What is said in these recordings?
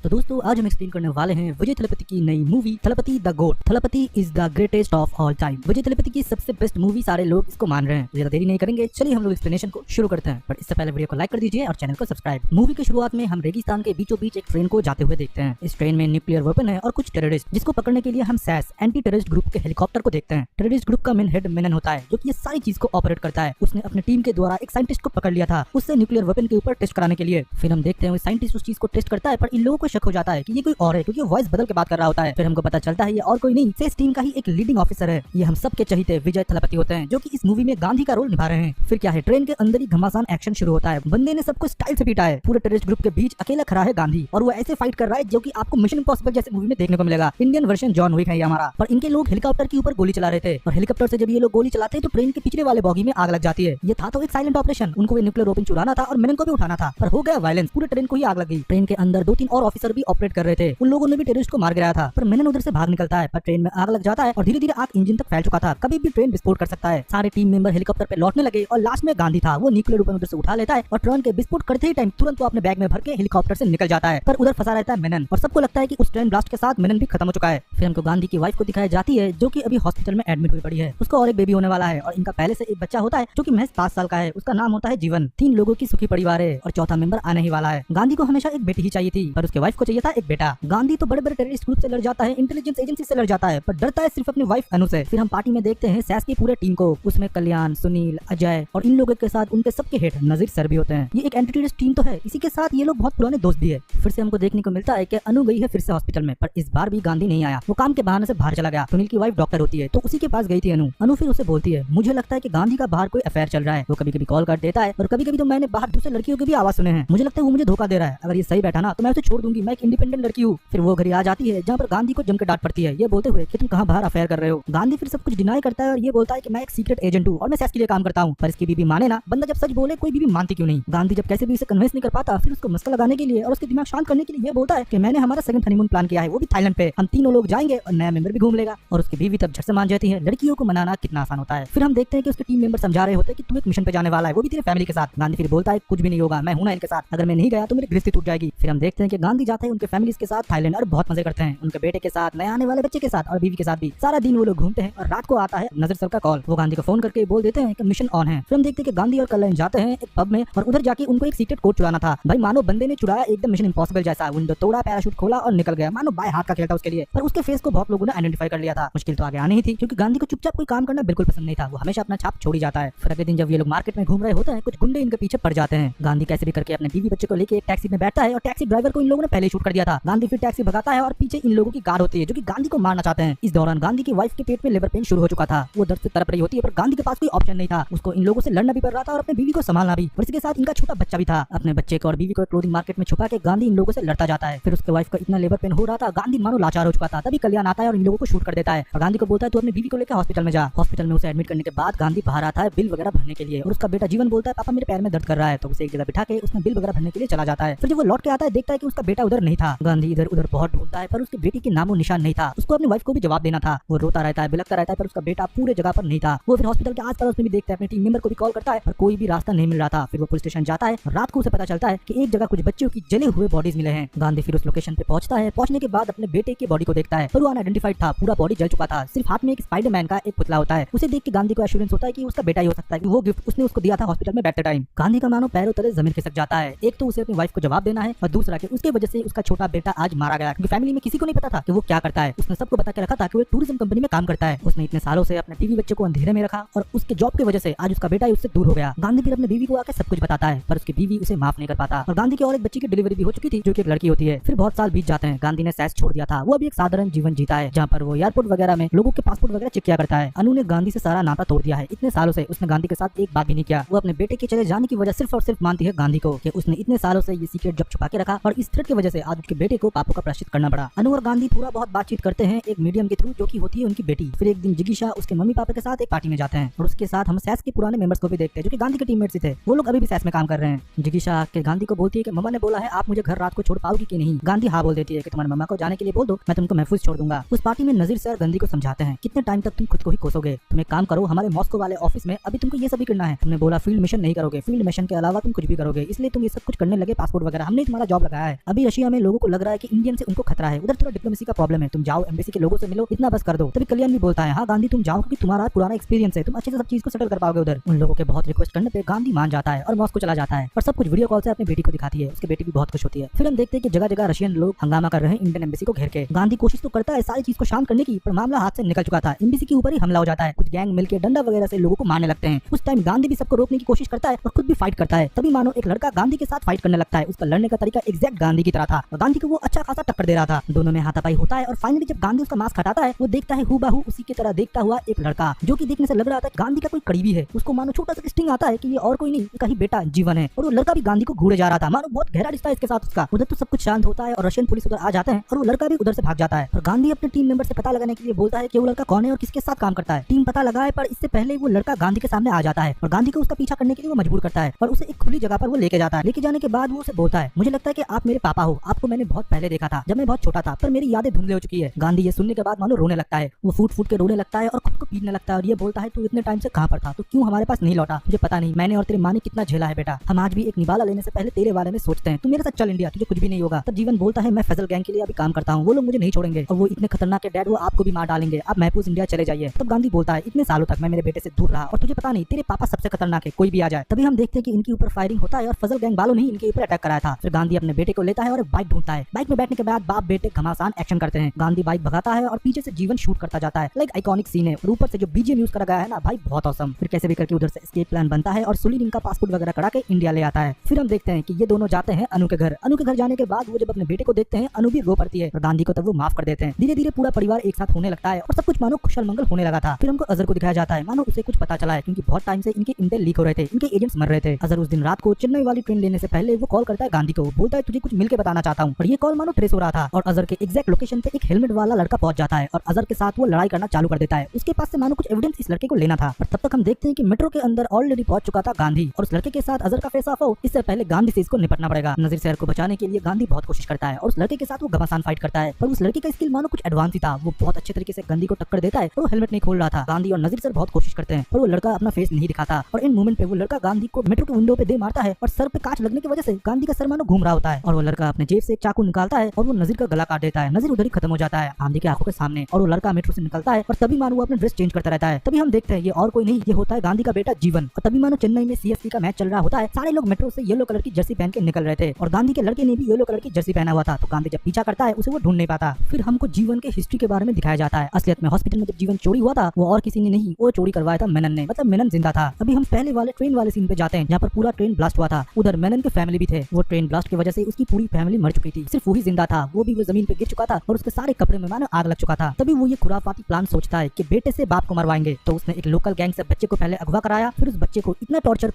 तो दोस्तों आज हम एक्सप्लेन करने वाले हैं विजय थलपति की नई movie Thalapathy the GOAT. Thalapathy is the greatest of all time. Vijay Thalapathy की सबसे बेस्ट मूवी सारे लोग इसको मान रहे हैं। ज्यादा देरी नहीं करेंगे, चलिए हम लोग एक्सप्लेनेशन को शुरू करते हैं। पर इससे पहले वीडियो को लाइक कर दीजिए और चैनल को सब्सक्राइब। मूवी की शुरुआत में हम रेगिस्तान के बीचों बीच एक ट्रेन को जाते हुए देखते हैं। इस ट्रेन में न्यूक्लियर वेपन है और कुछ टेररिस्ट, जिसको पकड़ने के लिए हम सैस एंटी टेररिस्ट ग्रुप के हेलीकॉप्टर को देखते हैं। टेररिस्ट ग्रुप का मेन हेड मेनन होता है, जो कि ये सारी चीज को ऑपरेट करता है। उसने अपनी टीम के द्वारा एक साइंटिस्ट को पकड़ लिया था, उससे न्यूक्लियर वेपन के ऊपर टेस्ट कराने के लिए। फिर हम देखते हैं वो साइंटिस्ट उस चीज को टेस्ट करता है, पर इन लोगों को शक हो जाता है कि ये कोई और है, क्योंकि वॉइस बदल के बात कर रहा होता है। फिर हमको पता चलता है ये और कोई नहीं, सेस टीम का ही एक लीडिंग ऑफिसर है। ये हम सबके चहीते विजय थलपति होते हैं, जो कि इस मूवी में गांधी का रोल निभा रहे हैं। फिर क्या है, ट्रेन के अंदर ही घमासान एक्शन शुरू होता है। बंदे ने सबको स्टाइल से पीटा है। पूरे टेररिस्ट ग्रुप के बीच अकेला खड़ा है गांधी, और वो ऐसे फाइट कर रहा है जो कि आपको मिशन इम्पॉसिबल जैसे मूवी में देखने को मिलेगा। इंडियन वर्जन जॉन विक है ये हमारा। पर इनके लोग हेलीकॉप्टर के ऊपर गोली चला रहे थे, और हेलीकॉप्टर से जब ये लोग गोली चलाते हैं तो ट्रेन के पिछले वाले बॉगी में आग लग जाती है। ये था तो एक साइलेंट ऑपरेशन, उनको न्यूक्लियर वेपन चुराना था और मेनन को भी उठाना था, पर हो गया वायलेंस। पूरे ट्रेन को ही आग लग गई। ट्रेन के अंदर 2-3 और ऑफिसर भी ऑपरेट कर रहे थे। उन लोगों ने भी टेररिस्ट को मार गिराया था, पर मेनन उधर से भाग निकलता है। पर ट्रेन में आग लग जाता है और धीरे धीरे आग इंजन तक फैल चुका था। कभी भी ट्रेन विस्फोट कर सकता है। सारे टीम मेंबर हेलीकॉप्टर पे लौटने लगे और लास्ट में गांधी था, वो न्यूक्लियर वेपन उधर से उठा लेता है और ट्रेन के विस्फोट करते ही टाइम तुरंत वो अपने बैग में भर के हेलीकॉप्टर से निकल जाता है। पर उधर फंसा रहता है मेनन, और सबको लगता है कि उस ट्रेन ब्लास्ट के साथ मेनन भी खत्म हो चुका है। फिर हमको गांधी की वाइफ को दिखाई जाती है, जो कि अभी हॉस्पिटल में एडमिट हुई पड़ी है। उसको और एक बेबी होने वाला है, और इनका पहले से एक बच्चा होता है जो कि महज 5 साल का है। उसका नाम होता है जीवन। 3 लोगों की सुखी परिवार है और चौथा मेंबर आने ही वाला है। गांधी को हमेशा एक बेटी ही चाहिए थी, पर उसके वाइफ को चाहिए था एक बेटा। गांधी तो बड़े बड़े टेररिस्ट ग्रुप से लड़ जाता है, इंटेलिजेंस एजेंसी से लड़ जाता है, पर डरता है सिर्फ अपनी वाइफ अनु से। फिर हम पार्टी में देखते हैं सैस की पूरे टीम को। उसमें कल्याण, सुनील, अजय और इन लोगों के साथ उनके सबके हेड नजीर सर भी होते हैं। ये एक एंटी टेररिस्ट टीम तो है, इसी के साथ ये लोग बहुत पुराने दोस्त भी है। फिर से हमको देखने को मिलता है कि अनु गई है फिर से हॉस्पिटल में, पर इस बार भी गांधी नहीं आया। वो काम के बहाने से बाहर चला गया। सुनील की वाइफ डॉक्टर होती है, तो उसी के पास गई थी अनु। अनु फिर उसे बोलती है, मुझे लगता है कि गांधी का बाहर कोई अफेयर चल रहा है। वो कभी कभी कॉल कर देता है, और कभी कभी तो मैंने बाहर दूसरे लड़कियों की भी आवाज सुने हैं। मुझे लगता है वो मुझे धोखा दे रहा है। अगर ये सही बैठा ना तो मैं उसे छोड़ दूंगी, मैं एक इंडिपेंडेंट लड़की हूँ। फिर वो घड़ी आ जाती है, जहाँ पर गांधी को जमकर डांट पड़ती है, ये बोलते हुए कि तुम कहाँ बाहर अफेयर कर रहे हो। गांधी फिर सब कुछ डिनाई करता है और ये बोलता है कि मैं एक सीक्रेट एजेंट हूँ और मैं सैस के लिए काम करता हूँ। पर इसकी बीबी माने ना। बंदा जब सच बोले कोई बीबी मानती क्यों नहीं। गांधी जब कैसे भी उसे कन्विंस नहीं कर पाता, फिर उसको मस्का लगाने के लिए और उसके दिमाग शांत करने के लिए ये बोलता है कि मैंने हमारा सेकंड हनीमून प्लान किया है, वो भी थाईलैंड पे। हम तीनों लोग जाएंगे और नया मेंबर भी घूम लेगा। और उसकी बीवी तब झट से मान जाती है। लड़कियों को मनाना कितना आसान होता है। फिर हम देखते हैं कि उसके टीम मेंबर समझा रहे होते हैं कि तू एक मिशन पे जाने वाला है, वो भी तेरे फैमिली के साथ। गांधी फिर बोलता है कुछ भी नहीं होगा, मैं हूं ना इनके साथ। अगर मैं नहीं गया तो मेरी गृहस्थी टूट जाएगी। फिर हम देखते हैं कि गांधी जाते हैं उनके फैमिली के साथ थाईलैंड, और बहुत मजे करते हैं उनके बेटे के साथ, नए आने वाले बच्चे के साथ और बीवी के साथ भी। सारा दिन वो लोग घूमते हैं, और रात को आता है नजर सर का कॉल। वो गांधी को फोन करके बोल देते हैं कि मिशन ऑन है। फिर हम देखते हैं कि गांधी और कल्याण जाते हैं एक पब में, और उधर जाके उनको एक सीक्रेट कोड चुराना था। भाई मानो बंदे ने चुराया एकदम मिशन इम्पॉसिबल जैसा। विंडो तोड़ा, पैराशूट खोला और निकल गया, मानो बाय हाथ का खेल था उसके लिए। पर उसके फेस को बहुत लोगों ने आइडेंटिफाई कर लिया था। मुश्किल तो आगे आनी ही थी, क्योंकि गांधी को चुपचाप कोई काम करना बिल्कुल पसंद नहीं था। वो हमेशा अपना छाप छोड़ ही जाता है। फिर अगले दिन जब ये लोग मार्केट में घूम रहे होते हैं, कुछ गुंडे इनके पीछे पड़ जाते हैं। गांधी कैसे भी करके अपने बीवी बच्चे को लेके एक टैक्सी में बैठता है, और टैक्सी ड्राइवर को इन लोगों ने पहले शूट कर दिया था। गांधी फिर टैक्सी भगाता है, और पीछे इन लोगों की कार होती है जो कि गांधी को मारना चाहते हैं। इस दौरान गांधी की वाइफ के पेट में लेबर पेन शुरू हो चुका था। वो दर्द से तड़प रही होती है, पर गांधी के पास कोई ऑप्शन नहीं था। उसको इन लोगों से लड़ना भी पड़ रहा था और अपनी बीवी को संभालना भी, और इसके साथ इनका छोटा बच्चा भी था। अपने बच्चे को और बीवी को क्लोथिंग मार्केट में छुपा के गांधी इन लोगों से लड़ता जाता है। फिर उसके वाइफ का इतना लेबर पेन हो रहा था, गांधी मानो लाचार हो चुका था। तभी कल्याण आता है और इन लोगों को शूट कर देता है, और गांधी को बोलता है तू अपनी बीवी को लेकर हॉस्पिटल में जा। हॉस्पिटल में उसे एडमिट करने के बाद गांधी बाहर आता है बिल वगैरह भरने के लिए, और उसका बेटा जीवन बोलता है पापा मेरे पैर में दर्द कर रहा है। तो उसे एक जगह बिठा के उसने बिल वगैरह भरने के लिए चला जाता है। फिर जब वो लौट के आता है, देखता है कि उसका बेटा उधर नहीं था। गांधी इधर उधर बहुत ढूंढता है, पर उसकी बेटी के नामो निशान नहीं था। उसको अपनी वाइफ को भी जवाब देना था। वो रोता रहता है, बिलखता रहता है, पर उसका बेटा पूरे जगह पर नहीं था। वो फिर हॉस्पिटल के आसपास उसमें भी देखता है, अपने टीम मेंबर को भी कॉल करता है, पर कोई भी रास्ता नहीं मिल रहा था। फिर वो पुलिस स्टेशन जाता है। रात को उसे पता चलता है कि एक जगह कुछ बच्चों की जले हुए बॉडीज मिले हैं। गांधी फिर उस लोकेशन पे पहुंचता है। पहुंचने के बाद अपने बेटे की बॉडी को देखता है, पर वो अनआइडेंटिफाइड था, पूरा बॉडी जल चुका था। सिर्फ हाथ में एक स्पाइडरमैन का एक पुतला होता है। उसे देख के गांधी को एश्योरेंस होता है कि उसका बेटा ही हो सकता है, कि वो गिफ्ट उसने उसको दिया था हॉस्पिटल में बैठते टाइम। गांधी का मानो पैरों तले जमीन खिसक जाता है। एक तो उसे अपनी वाइफ को जवाब देना है, और दूसरा कि उसके वजह से उसका छोटा बेटा आज मारा गया, क्योंकि फैमिली में किसी को नहीं पता था कि वो क्या करता है। उसने सबको बता के रखा था कि वो टूरिज्म कंपनी में काम करता है। उसने इतने सालों से अपने बीवी बच्चे को अंधेरे में रखा, और उसके जॉब की वजह से आज उसका बेटा उससे दूर हो गया। गांधी फिर अपनी बीवी को आकर सब कुछ बताता है, पर उसकी बीवी उसे माफ नहीं कर पाता। और गांधी की और एक बच्ची की डिलीवरी भी हो चुकी थी, जो कि एक लड़की होती है। फिर बहुत साल बीत जाते हैं। गांधी ने सैस छोड़ दिया था, वो अभी एक साधारण जीवन जीता है, जहाँ पर वो एयरपोर्ट वगैरह में लोगों के पासपोर्ट वगैरह चेक किया करता है। अनु ने गांधी से सारा नाता तोड़ दिया है। इतने सालों से उसने गांधी के साथ एक बात भी नहीं किया। वो अपने बेटे के चले जाने की वजह सिर्फ और सिर्फ मानती है गांधी को, कि उसने इतने सालों से ये सीक्रेट जब छुपा के रखा, और इस थ्रेट की वजह से आज उसके बेटे को पापों का प्रायश्चित करना पड़ा। अनु और गांधी थोड़ा बहुत बातचीत करते हैं एक मीडियम के थ्रू, जो कि होती है उनकी बेटी। फिर एक दिन जिगीशा उसके मम्मी पापा के साथ एक पार्टी में जाते हैं, और उसके साथ हम सैस के पुराने मेंबर्स को भी देखते हैं, जो कि गांधी के टीममेट्स ही थे। वो लोग अभी भी सैस में काम कर रहे हैं। जिगीशा के गांधी को बोलती है कि मम्मा ने बोला है आप मुझे घर रात को छोड़ पाओगी कि नहीं। गांधी हाँ बोल देती है कि तुम्हारे मम्मा को जाने के लिए बोल दो, मैं तुमको महफूज छोड़ दूंगा। उस पार्टी में नजीर सर गांधी को समझाते हैं कितने टाइम तक तुम खुद को ही कोसोगे, तुम एक काम करो हमारे मॉस्को वाले ऑफिस में अभी तुमको ये सब भी करना है। तुमने बोला फील्ड मिशन नहीं करोगे, फील्ड मिशन के अलावा तुम कुछ भी करोगे, इसलिए तुम ये सब कुछ करने लगे, पासपोर्ट वगैरह हमने तुम्हारा जॉब लगाया है, अभी रशिया में लोगों को लग रहा है कि इंडियन से उनको खतरा है, उधर थोड़ा डिप्लोमेसी का प्रॉब्लम है, तुम जाओ एम्बेसी के लोगों से मिलो, इतना बस कर दो। तभी कल्याण भी बोलता है हाँ गांधी तुम जाओ क्योंकि तुम्हारा पुराना एक्सपीरियंस है, तुम अच्छे से सब चीज को सेटल कर पाओगे उधर। उन लोगों के बहुत रिक्वेस्ट करने पे गांधी मान जाता है और मॉस्को चला जाता है और सब कुछ वीडियो कॉल से अपनी बेटी को दिखाती है। उसकी बेटी भी बहुत खुश होती है। फिर हम देखते हैं कि जगह जगह रशियन लोग हंगामा कर रहे हैं इंडियन एम्बेसी को घेर के। गांधी कोशिश तो करता है सारी चीज को शांत करने की, पर मामला हाथ से निकल चुका था। एम्बेसी के ऊपर ही हमला हो जाता है। कुछ गैंग मिलकर डंडा वगैरह से लोगों को मारने लगते हैं। उस टाइम गांधी भी सबको रोकने की कोशिश करता है और खुद भी फाइट करता है। तभी मानो एक लड़का गांधी के साथ फाइट करने लगता है। उसका लड़ने का तरीका एग्जैक्ट गांधी की तरह था और गांधी को वो अच्छा खासा टक्कर दे रहा था। दोनों में हाथापाई होता है और फाइनली जब गांधी उसका मास्क हटाता है वो देखता है हूबहू उसी की तरह देखता हुआ एक लड़का, जो कि देखने से लग रहा था गांधी का कोई करीबी है। उसको मानो छोटा सा स्टिंग आता है कि ये और कोई नहीं, इसका ही बेटा जीवन है। और वो लड़का भी गांधी को घूरे जा रहा था, मानो बहुत गहरा रिश्ता है इसके साथ उसका। उधर तो सब कुछ शांत होता है और रशियन पुलिस उधर आ जाते हैं और वो लड़का भी उधर से भाग जाता है। और गांधी अपने टीम मेंबर से पता लगाने के लिए बोलता है कि वो लड़का कौन है और किसके साथ काम करता है। टीम पता लगाए पर इससे पहले वो लड़का गांधी के सामने आ जाता है और गांधी को उसका पीछा करने के लिए वो मजबूर करता है और उसे एक खुली जगह पर वो लेके जाता है। लेके जाने के बाद वो उसे बोलता है मुझे लगता है कि आप मेरे पापा हो, आपको मैंने बहुत पहले देखा था जब मैं बहुत छोटा था, पर मेरी यादें धुंधले हो चुकी है। गांधी ये सुनने के बाद मानो रोने लगता है। वो फूट फूट के रोने लगता है और खुद को पीटने लगता है और ये बोलता है तू इतने टाइम से कहाँ पर था, तो क्यों हमारे पास नहीं लौटा? मुझे पता नहीं, मैंने और तेरी माँ ने कितना झेला है बेटा। हम आज भी एक निवाला लेने से पहले तेरे बारे में सोचते हैं। तू मेरे साथ चल इंडिया, तुझे कुछ भी नहीं होगा। तब जीवन बोलता है मैं फैजल गैंग के लिए अभी काम करता हूँ, वो लोग मुझे नहीं छोड़ेंगे और वो इतने खतरनाक है डैड, वो आपको भी मार डालेंगे, आप महफूज इंडिया चले जाइए। तब गांधी बोलता है इतने सालों तक मैं मेरे बेटे से दूर रहा और तुझे पता नहीं तेरे पापा सबसे खतरनाक है, कोई भी आ जाए। तभी हम देखते हैं कि इनके ऊपर फायरिंग होता है और फजल गैंग वालों ने ही इनके ऊपर अटैक कराया था। फिर गांधी अपने बेटे को लेता है और बाइक ढूंढता है। बाइक में बैठने के बाद बाप बेटे घमासान एक्शन करते हैं। गांधी बाइक भगाता है और पीछे से जीवन शूट करता जाता है। लाइक आइकॉनिक सीन है और ऊपर से जो बीजीएम यूज करा गया है ना भाई बहुत औसम। फिर कैसे भी करके उधर से एस्केप प्लान बनता है और सुलीन इनका पासपोर्ट वगैरह करा के इंडिया ले आता है। फिर हम देखते हैं कि ये दोनों जाते हैं अनु के घर। अनु के घर जाने के बाद वो जब अपने बेटे को देखते हैं अनु भी रो पड़ती है और गांधी को तब वो माफ कर देते हैं। धीरे धीरे पूरा परिवार एक साथ होने लगता है और सब कुछ मानो खुशल मंगल होने लगा था। फिर हमको अजहर को दिखाया जाता है, मानो उसे कुछ पता चला है क्योंकि बहुत टाइम से इनके इंटेल लीक हो रहे थे, इनके एजेंट्स मर रहे थे। अजहर उस दिन रात को चेन्नई वाली ट्रेन लेने से पहले वो कॉल करता है गांधी को, बोलता है तुझे कुछ मिलके बताना चाहता हूँ। और ये कॉल मानो ट्रेस हो रहा था और अजहर के एग्जैक्ट लोकेशन पे एक हेलमेट वाला लड़का पहुंच जाता है और अजहर के साथ वो लड़ाई करना चालू कर देता है। उसके पास से मानो कुछ एविडेंस इस लड़के को लेना था। और तब तक हम देखते हैं कि मेट्रो के अंदर ऑलरेडी पहुंच चुका था गांधी और उस लड़के के साथ अजहर का फेस ऑफ हो इससे पहले गांधी से इसको निपटना पड़ेगा। नजीर शहर को बचाने के लिए गांधी बहुत कोशिश करता है और उस लड़के के साथ वो घमासान फाइट करता है, पर उस लड़के का स्किल मानो कुछ एडवांस ही था। वो बहुत अच्छे तरीके से गांधी को टक्कर देता है और वो हेलमेट नहीं खोल रहा था। गांधी और नजीर सर बहुत कोशिश करते हैं पर वो लड़का अपना फेस नहीं दिखाता और इन मोमेंट पे वो लड़का गांधी को मेट्रो के विंडो पे दे मारता है और सर पे कांच लगने की वजह से गांधी का सर मानो घूम रहा होता है और वो लड़का अपने जेब से एक चाकू निकालता है और वो नजीर का गला काट देता है। नजीर उधर ही खत्म हो जाता है गांधी की आंखों के सामने और वो लड़का मेट्रो से निकलता है और तभी मानो वो अपने ड्रेस चेंज करता रहता है। तभी हम देखते हैं ये और कोई नहीं, ये होता है गांधी का बेटा जीवन। और तभी मानो चेन्नई में सीएसके का मैच चल रहा होता है। सारे लोग मेट्रो से येलो कलर की जर्सी पहन के निकल रहे थे और गांधी के लड़के ने भी येलो कलर की जर्सी पहना हुआ था। तो गांधी जब पीछा करता है उसे वो ढूंढ नहीं पाता। फिर हमको जीवन के हिस्ट्री के बारे में दिखाया जाता है। असलियत में हॉस्पिटल में जब जीवन चोरी हुआ था वो और किसी ने नहीं, वो चोरी करवाया था मेनन ने, मतलब मेनन जिंदा था। अभी हम पहले वाले ट्रेन वाले सीन पे जाते हैं जहाँ पर पूरा ट्रेन ब्लास्ट हुआ था। उधर मेनन के फैमिली भी थे। वो ट्रेन ब्लास्ट की वजह से उसकी पूरी फैमिली मर चुकी थी, सिर्फ वही जिंदा था। वो भी वो जमीन पे गिर चुका था और उसके सारे कपड़े में मानो आग लग चुका था। तभी वो ये खुराफाती प्लान सोचता है कि बेटे से बाप को मरवाएंगे। तो उसने एक लोकल गैंग से बच्चे को पहले अगवा कराया, फिर उस बच्चे को इतना टॉर्चर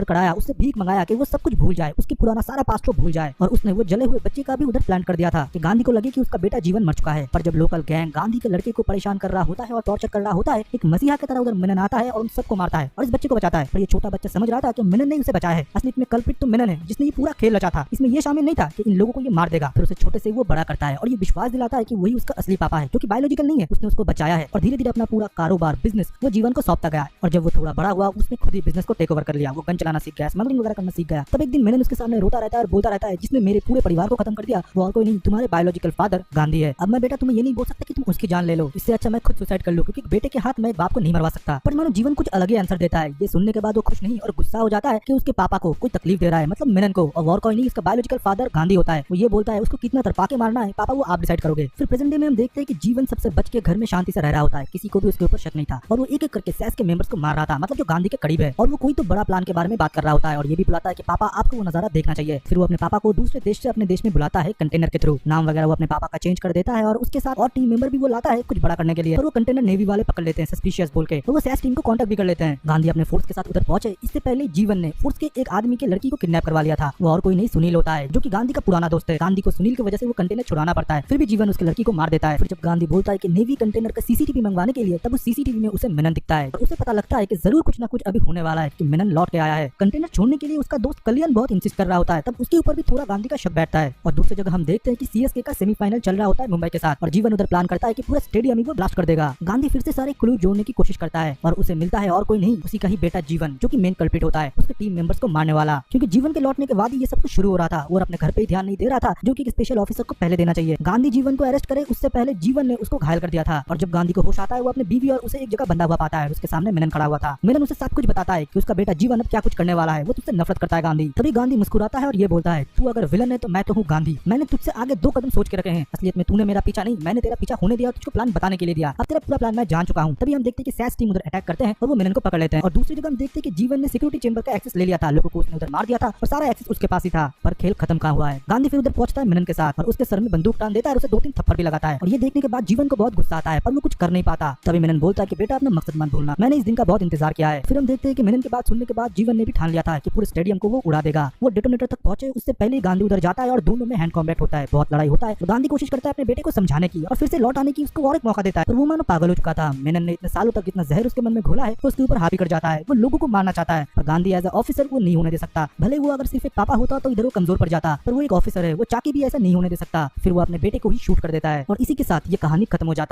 कराया, उससे भीख मंगाया कि वो सब कुछ भूल जाए, उसकी पुराना सारा पास्ट को भूल जाए। और उसने वो जले हुए बच्चे का भी उधर प्लान कर दिया था कि गांधी को लगे कि उसका बेटा जीवन मर चुका है। पर जब लोकल गैंग गांधी के लड़के को परेशान कर रहा होता है और टॉर्चर कर रहा होता है, एक मसीहा की तरह उधर मेनन आता है और उन सबको मारता है और इस बच्चे को बचाता है। पर ये छोटा बच्चा समझ रहा था कि मेनन ने उसे बचाया है, असली में कल्प्रिट तो मेनन है जिसने ये पूरा खेल रचा था। इसमें ये शामिल नहीं था कि इन लोगों को ये मार देगा। फिर उसे छोटे से वो बड़ा करता है और ये विश्वास दिलाता है कि वही उसका असली पापा है, जो कि बायोलॉजिकल नहीं है। उसने उसको बचाया है और धीरे धीरे अपना पूरा कारोबार बिजनेस वो जीवन को सौंपता गया। और जब वो थोड़ा बड़ा हुआ उसने खुद ही बिजनेस को टेक ओवर कर लिया। वो गन चलाना सीख गया, स्मगलिंग वगैरह करना सीख गया। तब एक दिन मेनन उसके सामने रोता रहता है और बोलता रहता है जिसने मेरे पूरे परिवार को खत्म कर दिया वो और कोई नहीं, तुम्हारे बायोलॉजिकल फादर गांधी है। अब मैं बेटा तुम्हें ये नहीं बोल सकता कि तुम उसकी जान ले लो, इससे अच्छा मैं खुद सुसाइड कर लूं, क्योंकि बेटे के हाथ में बाप को नहीं मरवा सकता। पर मानो जीवन कुछ अलग ही आंसर देता है। ये सुनने के बाद वो खुश नहीं और गुस्सा हो जाता है कि उसके पापा को कोई तकलीफ दे रहा है, मतलब मेनन को, और कोई नहीं उसका बायोलॉजिकल फादर गांधी होता है। वो ये बोलता है उसको कितना तरपा के मारना है पापा वो आप डिसाइड करोगे। फिर प्रेजेंट डे में हम देखते हैं कि जीवन सबसे बच के घर में शांति से रह रहा होता है, किसी को भी उसके ऊपर शक नहीं था और वो एक एक करके सैस के मेंबर्स को मार रहा था, मतलब जो गांधी के करीब है। और वो कोई तो बड़ा प्लान के बारे में बात कर रहा होता है और ये भी बुलाता है कि पापा आपको वो नजारा देखना चाहिए। फिर वो अपने पापा को दूसरे देश से अपने देश में बुलाता है कंटेनर के थ्रू। नाम वगैरह वो अपने पापा का चेंज कर देता है और उसके साथ और टीम मेंबर भी वो लाता है कुछ बड़ा करने के लिए। और वो कंटेनर नेवी वाले पकड़ लेते हैं सस्पिशियस बोल के, तो वो सैस टीम को कांटेक्ट भी कर लेते हैं। गांधी अपने फोर्स के साथ उधर पहुंचे इससे पहले जीवन ने फोर्स के एक आदमी के लड़की को किडनैप करवा लिया था। वो और कोई नहीं सुनील होता है, जो कि गांधी का पुराना दोस्त है। गांधी को सुनील की वजह से वो कंटेनर छुड़ाना पड़ता है, फिर भी जीवन उसके लड़की को मार देता है। फिर जब गांधी बोलता है कि नेवी कंटेनर का सीसीटीवी मंगवाने के लिए, तब उस सीसीटीवी में उसे मेनन दिखता है। उसे पता लगता है कि जरूर कुछ ना कुछ अभी होने वाला है, कि मेनन लौट के आया है। कंटेनर छोड़ने के लिए उसका दोस्त कल्याण बहुत इंसिस्ट कर रहा होता है, तब उसके ऊपर भी थोड़ा गांधी का शक बैठता है। और दूसरी जगह हम देखते हैं कि सीएसके का सेमीफाइनल चल रहा होता है मुंबई के साथ और जीवन उधर प्लान करता है कि पूरा स्टेडियम ही वो ब्लास्ट कर देगा। गांधी फिर से सारे क्लू जोड़ने की कोशिश करता है और उसे मिलता है और कोई नहीं, उसी का ही बेटा जीवन, जो कि मेन कल्प्रिट होता है, उसके टीम मेंबर्स को मारने वाला। क्योंकि जीवन के लौटने के बाद ही ये सब कुछ शुरू हो रहा था और अपने घर पे ही ध्यान नहीं दे रहा था जो कि एक स्पेशल ऑफिसर को पहले देना चाहिए। गांधी जीवन को अरेस्ट करे उससे पहले जीवन ने उसको घायल कर दिया था और जब गांधी को होश आता है वो अपने बीवी और उसे एक जगह बंधा हुआ पाता है। उसके सामने मेनन खड़ा हुआ था। मेनन उसे सब कुछ बताता है कि उसका बेटा जीवन अब क्या कुछ करने वाला है। वो तुझसे नफरत करता है गांधी। तभी गांधी मुस्कुराता है और ये बोलता है, तू अगर विलन है तो मैं तो हूँ गांधी। मैंने तुझसे आगे 2 कदम सोच के रखे हैं। असलियत में तूने मेरा पीछा नहीं, मैंने तेरा पीछा होने दिया और तुझको प्लान बताने के लिए दिया। अब तेरा पूरा प्लान मैं जान चुका हूँ। तभी हम देखते हैं कि सैस टीम उधर अटैक करते हैं और वो मेनन को पकड़ लेते हैं और दूसरी जगह हम देखते हैं कि जीवन ने सिक्योरिटी चेंबर का एक्सेस ले लिया था। लोगों को उसने उधर मार दिया था और सारा एक्सेस उसके पास ही था। पर खेल खत्म कहाँ हुआ है। गांधी फिर उधर पहुंचता है मेनन के साथ और उसके सर में बंदूक टान देता है और उसे 2-3 थप्पड़ भी लगाता है और ये देखने के बाद जीवन को बहुत गुस्सा आता है पर वो कुछ कर नहीं पाता। तभी मेनन बोलता है कि बेटा अपना मकसद मत भूलना, मैंने इस दिन का बहुत इंतजार किया है। फिर हम देखते हैं कि मेनन की बात सुनने के बाद जीवन ने भी ठान लिया था कि पूरे स्टेडियम को वो उड़ा देगा। वो डेटोनेटर तक पहुंचे उससे पहले गांधी उधर जाता है और दोनों में हैंड कॉम्बैट होता है। बहुत लड़ाई होता है तो गांधी कोशिश करता है अपने बेटे को समझाने की और फिर से लौट आने की, उसको और एक मौका देता है पर वो मानो पागल हो चुका था। मेनन ने इतने सालों तक जितना जहर उसके मन में घोला है वो उसके ऊपर हावी कर जाता है। वो लोगों को मारना चाहता है पर गांधी एज अ ऑफिसर वो नहीं होने दे सकता। भले वो अगर सिर्फ एक पापा होता तो इधर वो कमजोर पड़ जाता पर वो एक ऑफिसर है, वो चाकी भी ऐसा नहीं होने दे सकता। फिर वो अपने बेटे को ही शूट कर देता है और इसी के साथ ये कहानी खत्म हो जाता है।